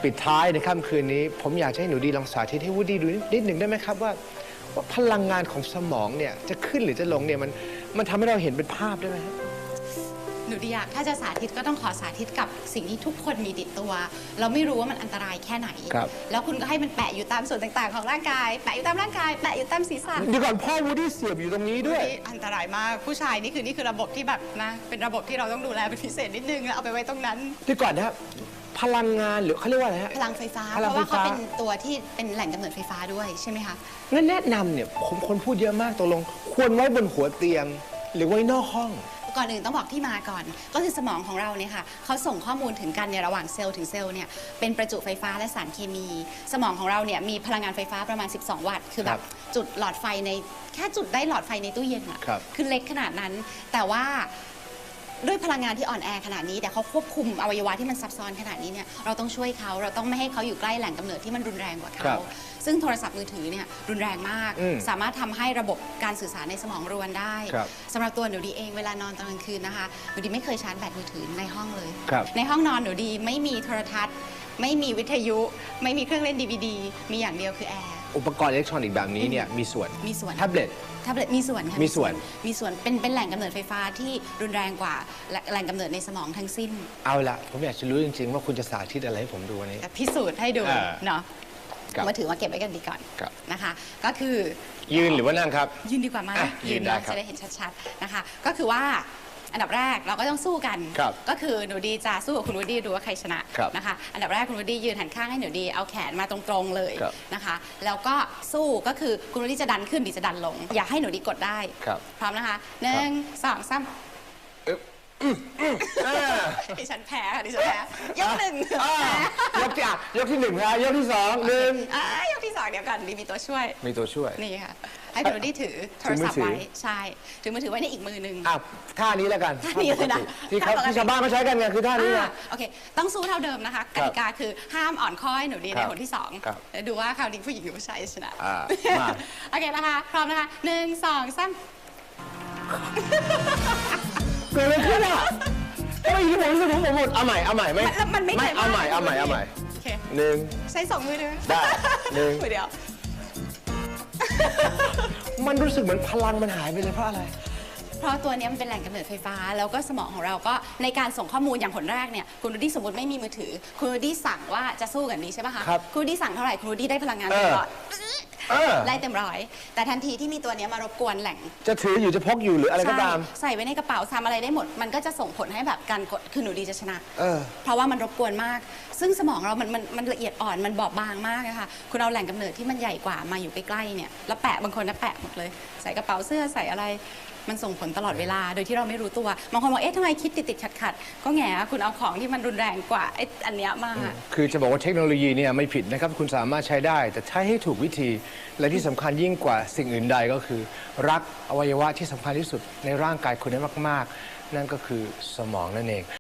ปิดท้ายในค่ำคืนนี้ผมอยากให้หนูดีลองสาธิตให้วูดดี้ดูนิดหนึ่งได้ไหมครับว่าพลังงานของสมองเนี่ยจะขึ้นหรือจะลงเนี่ยมันทำให้เราเห็นเป็นภาพได้ไหมครับหนูดีอยากถ้าจะสาธิตก็ต้องขอสาธิตกับสิ่งที่ทุกคนมีติดตัว เราไม่รู้ว่ามันอันตรายแค่ไหนแล้วคุณก็ให้มันแปะอยู่ตามส่วนต่างๆของร่างกายแปะอยู่ตามร่างกายแปะอยู่ตามศีรษะเดี๋ยวก่อนพ่อวูดดี้เสียบอยู่ตรงนี้ด้วยอันตรายมากผู้ชายนี่คือระบบที่แบบนะเป็นระบบที่เราต้องดูแลเป็นพิเศษนิดนึงแล้วเอาไปไว้ตรงนั้นเดี๋ยวก่อนนะครับพลังงานหรือเขาเรียกว่าอะไรฮะพลังไฟฟ้าเพราะว่าเขาเป็นตัวที่เป็นแหล่งกำเนิดไฟฟ้าด้วยใช่ไหมคะงั้นแนะนำเนี่ยผมคนพูดเยอะมากตกลงควรไว้บนหัวเตียงหรือไว้นอกห้องก่อนอื่นต้องบอกที่มาก่อนก็คือสมองของเราเนี่ยค่ะเขาส่งข้อมูลถึงกันในระหว่างเซลล์ถึงเซลล์เนี่ยเป็นประจุไฟฟ้าและสารเคมีสมองของเราเนี่ยมีพลังงานไฟฟ้าประมาณ12 วัตต์คือแบบจุดหลอดไฟในแค่จุดได้หลอดไฟในตู้เย็นอะคือเล็กขนาดนั้นแต่ว่าด้วยพลังงานที่อ่อนแอขนาดนี้แต่เขาควบคุมอวัยวะที่มันซับซ้อนขนาดนี้เนี่ยเราต้องช่วยเขาเราต้องไม่ให้เขาอยู่ใกล้แหล่งกำเนิดที่มันรุนแรงกว่าเขาซึ่งโทรศัพท์มือถือเนี่ยรุนแรงมากสามารถทำให้ระบบการสื่อสารในสมองรวนได้สำหรับตัวหนูดีเองเวลานอนตอนกลางคืนนะคะหนูดีไม่เคยชาร์จแบตมือถือในห้องเลยในห้องนอนหนูดีไม่มีโทรทัศน์ไม่มีวิทยุไม่มีเครื่องเล่น DVD มีอย่างเดียวคือแอร์อุปกรณ์อิเล็กทรอนิกส์แบบนี้เนี่ยมีส่วนแท็บเล็ตมีส่วนค่ะมีส่วนเป็นแหล่งกำเนิดไฟฟ้าที่รุนแรงกว่าแหล่งกำเนิดในสมองทั้งสิ้นเอาละผมอยากจะรู้จริงๆว่าคุณจะสาธิตอะไรให้ผมดูวันนี้พิสูจน์ให้ดูเนาะมาถือว่าเก็บไว้กันดีก่อนนะคะก็คือยืนหรือว่านั่งครับยืนดีกว่าไหมยืนได้จะได้เห็นชัดๆนะคะก็คือว่าอันดับแรกเราก็ต้องสู้กันก็คือหนูดีจะสู้กับคุณวูดดี้ดูว่าใครชนะนะคะอันดับแรกคุณวูดดี้ยืนหันข้างให้หนูดีเอาแขนมาตรงๆเลยนะคะแล้วก็สู้ก็คือคุณวูดดี้จะดันขึ้นดีจะดันลงอยากให้หนูดีกดได้พร้อมนะคะ1 2 3ดิฉันแพ้ค่ะดิฉันแพ้ยก1ยกที่1ครับยกที่2ยกที่2เดี๋ยวก่อนดีมีตัวช่วยนี่ค่ะให้หนูดีถือโทรศัพท์ไว้ใช่ถือมือถือไว้ในอีกมือหนึ่งท่านี้แล้วกันท่านี้เลยนะที่ชาวบ้านเขาใช้กันไงคือท่านี้นะโอเคต้องสู้เท่าเดิมนะคะกติกาคือห้ามอ่อนข้อให้หนูดีในคนที่2แล้วดูว่าคราวนี้ผู้หญิงหรือผู้ชายชนะโอเคนะคะพร้อมนะคะ1 2 3เกิดอะไรขึ้นอ่ะไม่รู้ผมหมดเอาใหม่ไม่มันไม่เอาใหม่ใช้2 มือได้มือเดียวมันรู้สึกเหมือนพลังมันหายไปเลยเพราะอะไรเพราะตัวนี้มันเป็นแหล่งกำเนิดไฟฟ้าแล้วก็สมองของเราก็ในการส่งข้อมูลอย่างผลแรกเนี่ยคุณวูดดี้สมมติไม่มีมือถือคุณวูดดี้สั่งว่าจะสู้กันนี้ใช่ไหมคะคุณวูดดี้สั่งเท่าไหร่คุณวูดดี้ได้พลังงานตลอดไล่เต็มร้อยแต่ทันทีที่มีตัวนี้มารบกวนแหล่งจะถืออยู่จะพกอยู่หรืออะไรก็ตามใส่ไว้ในกระเป๋าทำอะไรได้หมดมันก็จะส่งผลให้แบบการกดคือหนูดีจะชนะเพราะว่ามันรบกวนมากซึ่งสมองเรามันละเอียดอ่อนมันบอบบางมากนะคะคุณเอาแหล่งกำเนิดที่มันใหญ่กว่ามาอยู่ใกล้ๆเนี่ยแล้วแปะบางคนนะแปะหมดเลยใส่กระเป๋าเสื้อใส่อะไรมันส่งผลตลอดเวลาโดยที่เราไม่รู้ตัวบางคนบอกทำไมคิดติดขัดก็แง่คุณเอาของที่มันรุนแรงกว่าอันเนี้ยมากคือจะบอกว่าเทคโนโลยีเนี่ยไม่ผิดนะครับคุณสามารถใช้ได้แต่ใช้ให้ถูกวิธีและที่สำคัญยิ่งกว่าสิ่งอื่นใดก็คือรักอวัยวะที่สำคัญที่สุดในร่างกายคุณให้มากๆนั่นก็คือสมองนั่นเอง